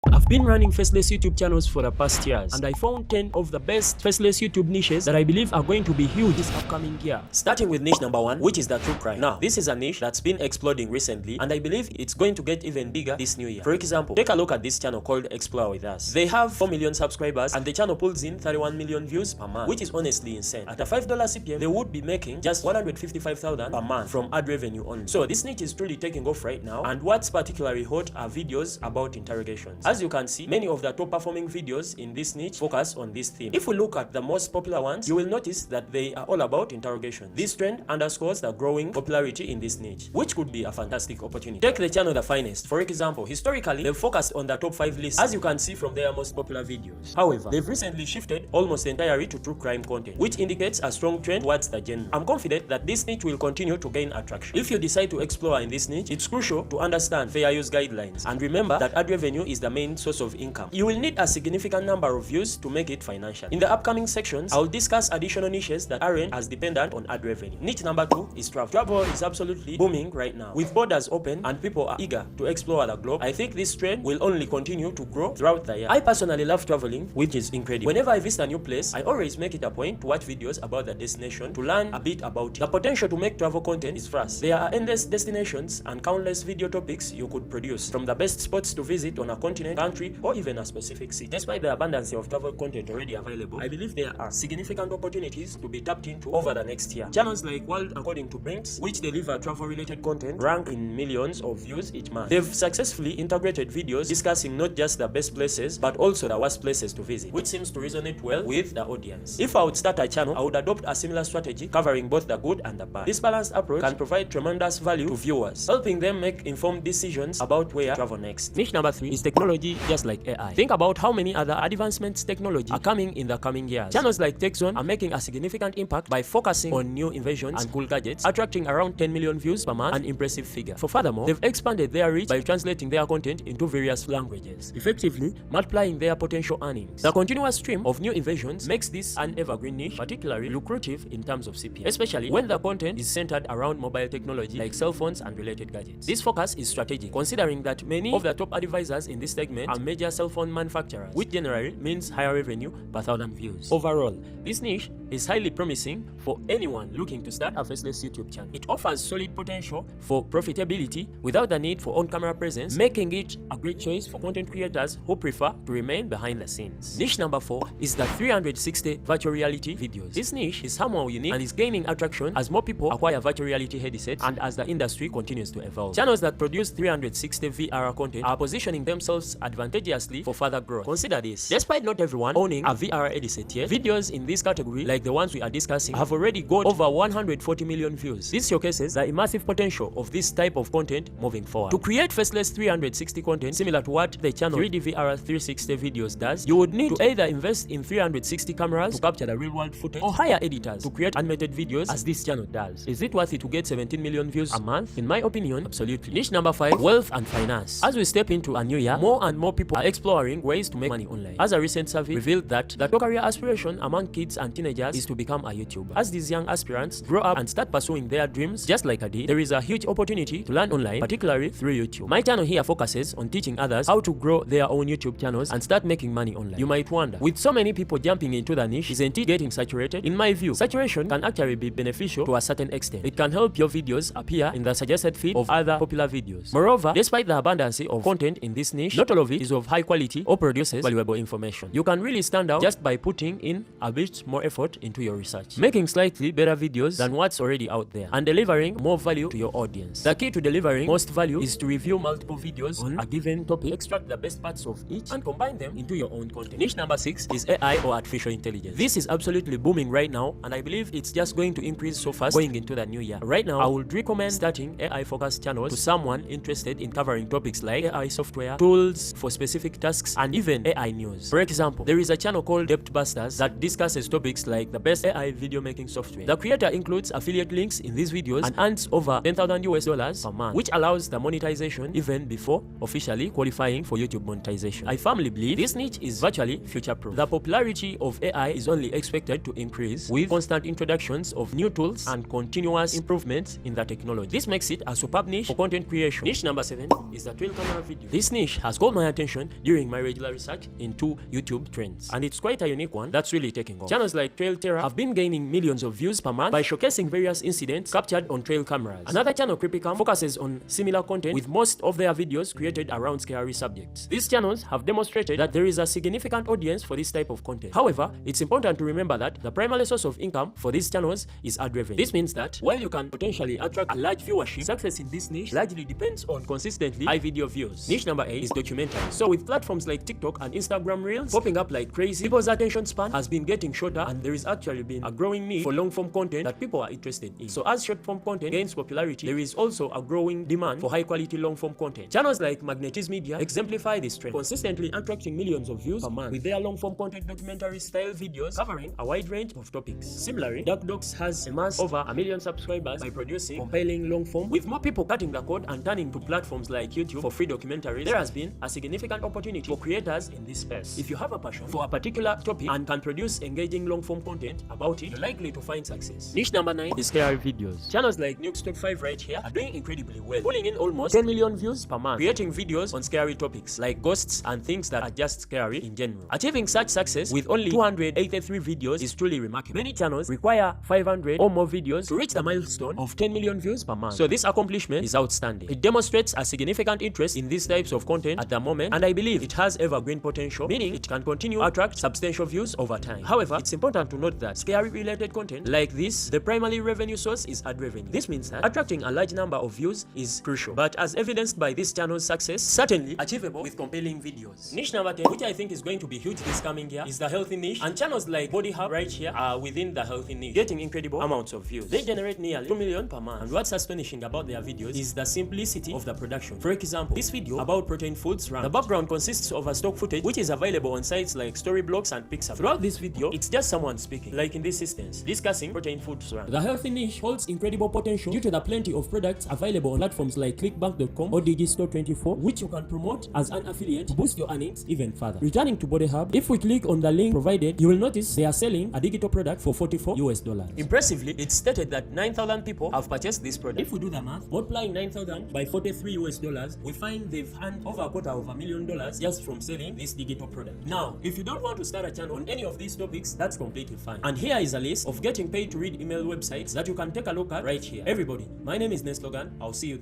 I've been running faceless YouTube channels for the past years, and I found 10 of the best faceless YouTube niches that I believe are going to be huge this upcoming year. Starting with niche number 1, which is the true crime. Now, this is a niche that's been exploding recently, and I believe it's going to get even bigger this new year. For example, take a look at this channel called Explore With Us. They have 4 million subscribers, and the channel pulls in 31 million views per month, which is honestly insane. At a $5 CPM, they would be making just $155,000 per month from ad revenue only. So this niche is truly taking off right now, and what's particularly hot are videos about interrogations. As you can see, many of the top performing videos in this niche focus on this theme. If we look at the most popular ones, you will notice that they are all about interrogation. This trend underscores the growing popularity in this niche, which could be a fantastic opportunity. Take the channel The Finest. For example, historically, they've focused on the top 5 lists, as you can see from their most popular videos. However, they've recently shifted almost entirely to true crime content, which indicates a strong trend towards the genre. I'm confident that this niche will continue to gain attraction. If you decide to explore in this niche, it's crucial to understand fair use guidelines, and remember that ad revenue is the main source of income. You will need a significant number of views to make it financial. In the upcoming sections, I'll discuss additional niches that aren't as dependent on ad revenue. Niche number 2 is travel. Travel is absolutely booming right now. With borders open and people are eager to explore the globe, I think this trend will only continue to grow throughout the year. I personally love traveling, which is incredible. Whenever I visit a new place, I always make it a point to watch videos about the destination to learn a bit about it. The potential to make travel content is vast. There are endless destinations and countless video topics you could produce, from the best spots to visit on a continent, country, or even a specific city. Despite the abundance of travel content already available, I believe there are significant opportunities to be tapped into over the next year. Channels like World According to Brinks, which deliver travel-related content, rank in millions of views each month. They've successfully integrated videos discussing not just the best places, but also the worst places to visit, which seems to resonate well with the audience. If I would start a channel, I would adopt a similar strategy covering both the good and the bad. This balanced approach can provide tremendous value to viewers, helping them make informed decisions about where to travel next. Niche number 3 is technology, just like AI. Think about how many other advancements technology are coming in the coming years. Channels like TechZone are making a significant impact by focusing on new inventions and cool gadgets, attracting around 10 million views per month, an impressive figure. Furthermore, they've expanded their reach by translating their content into various languages, effectively multiplying their potential earnings. The continuous stream of new inventions makes this an evergreen niche particularly lucrative in terms of CPM, especially when the content is centered around mobile technology like cell phones and related gadgets. This focus is strategic, considering that many of the top advisors in this segment are major cell phone manufacturers, which generally means higher revenue per thousand views. Overall, this niche is highly promising for anyone looking to start a faceless YouTube channel. It offers solid potential for profitability without the need for on-camera presence, making it a great choice for content creators who prefer to remain behind the scenes. Niche number 4 is the 360 virtual reality videos. This niche is somehow unique and is gaining attraction as more people acquire virtual reality headsets and as the industry continues to evolve. Channels that produce 360 VR content are positioning themselves advantageously for further growth. Consider this: despite not everyone owning a VR headset yet, videos in this category, like the ones we are discussing, have already got over 140 million views. This showcases the immersive potential of this type of content moving forward. To create faceless 360 content similar to what the channel 3D VR 360 videos does, you would need to either invest in 360 cameras to capture the real-world footage, or hire editors to create animated videos as this channel does. Is it worth it to get 17 million views a month? In my opinion, absolutely. Niche number 5, wealth and finance. As we step into a new year, more and more people are exploring ways to make money online. As a recent survey revealed that the top career aspiration among kids and teenagers is to become a YouTuber. As these young aspirants grow up and start pursuing their dreams just like I did, there is a huge opportunity to learn online, particularly through YouTube. My channel here focuses on teaching others how to grow their own YouTube channels and start making money online. You might wonder, with so many people jumping into the niche, isn't it getting saturated? In my view, saturation can actually be beneficial to a certain extent. It can help your videos appear in the suggested feed of other popular videos. Moreover, despite the abundance of content in this niche, not all of it is of high quality or produces valuable information. You can really stand out just by putting in a bit more effort into your research, making slightly better videos than what's already out there, and delivering more value to your audience. The key to delivering most value is to review multiple videos on a given topic, extract the best parts of each, and combine them into your own content. Niche number 6 is AI or artificial intelligence. This is absolutely booming right now, and I believe it's just going to increase so fast going into the new year. Right now, I would recommend starting AI-focused channels to someone interested in covering topics like AI software, tools for specific tasks, and even AI news. For example, there is a channel called Tube Busters that discusses topics like the best AI video making software. The creator includes affiliate links in these videos and earns over $10,000 per month, which allows the monetization even before officially qualifying for YouTube monetization. I firmly believe this niche is virtually future-proof. The popularity of AI is only expected to increase with constant introductions of new tools and continuous improvements in the technology. This makes it a superb niche for content creation. Niche number 7 is the trail camera video. This niche has got caught my attention during my regular research into YouTube trends, and it's quite a unique one that's really taking off. Channels like Trail Terror have been gaining millions of views per month by showcasing various incidents captured on trail cameras. Another channel, Creepycam, focuses on similar content, with most of their videos created around scary subjects. These channels have demonstrated that there is a significant audience for this type of content. However, it's important to remember that the primary source of income for these channels is ad revenue. This means that while you can potentially attract a large viewership, success in this niche largely depends on consistently high video views. Niche number 8 is documentary. So with platforms like TikTok and Instagram Reels popping up like crazy, people's attention span has been getting shorter, and there is actually been a growing need for long-form content that people are interested in. So as short-form content gains popularity, there is also a growing demand for high-quality long-form content. Channels like Magnetis Media exemplify this trend, consistently attracting millions of views per month with their long-form content documentary-style videos covering a wide range of topics. Similarly, Dark Docs has amassed over 1 million subscribers by producing compelling long-form. With more people cutting the code and turning to platforms like YouTube for free documentaries, there has been a significant opportunity for creators in this space. If you have a passion for a particular topic and can produce engaging long-form content about it, you're likely to find success. Niche number 9 is scary videos. Channels like Nuke's Top 5 right here are doing incredibly well, pulling in almost 10 million views per month, creating videos on scary topics like ghosts and things that are just scary in general. Achieving such success with only 283 videos is truly remarkable. Many channels require 500 or more videos to reach the milestone of 10 million views per month. So this accomplishment is outstanding. It demonstrates a significant interest in these types of content at the moment, and I believe it has evergreen potential, meaning it can continue to attract substantial views over time. However, it's important to note that scary related content like this, the primary revenue source is ad revenue. This means that attracting a large number of views is crucial, but as evidenced by this channel's success, certainly achievable with compelling videos. Niche number 10, which I think is going to be huge this coming year, is the healthy niche, and channels like Body Hub right here are within the healthy niche, getting incredible amounts of views. They generate nearly 2 million per month, and what's astonishing about their videos is the simplicity of the production. For example, this video about protein foods run. The background consists of a stock footage which is available on sites like Storyblocks and Pixar. Throughout this video, it's just someone speaking, like in this instance, discussing protein foods run. The healthy niche holds incredible potential due to the plenty of products available on platforms like clickbank.com or Digistore24, which you can promote as an affiliate to boost your earnings even further. Returning to Body Hub, if we click on the link provided, you will notice they are selling a digital product for $44. Impressively, it's stated that 9,000 people have purchased this product. If we do the math, multiplying 9,000 by $43, we find they've earned over $250,000 just from selling this digital product. Now, if you don't want to start a channel on any of these topics, that's completely fine. And here is a list of getting paid to read email websites that you can take a look at right here. Everybody, my name is Neslogun. I'll see you there.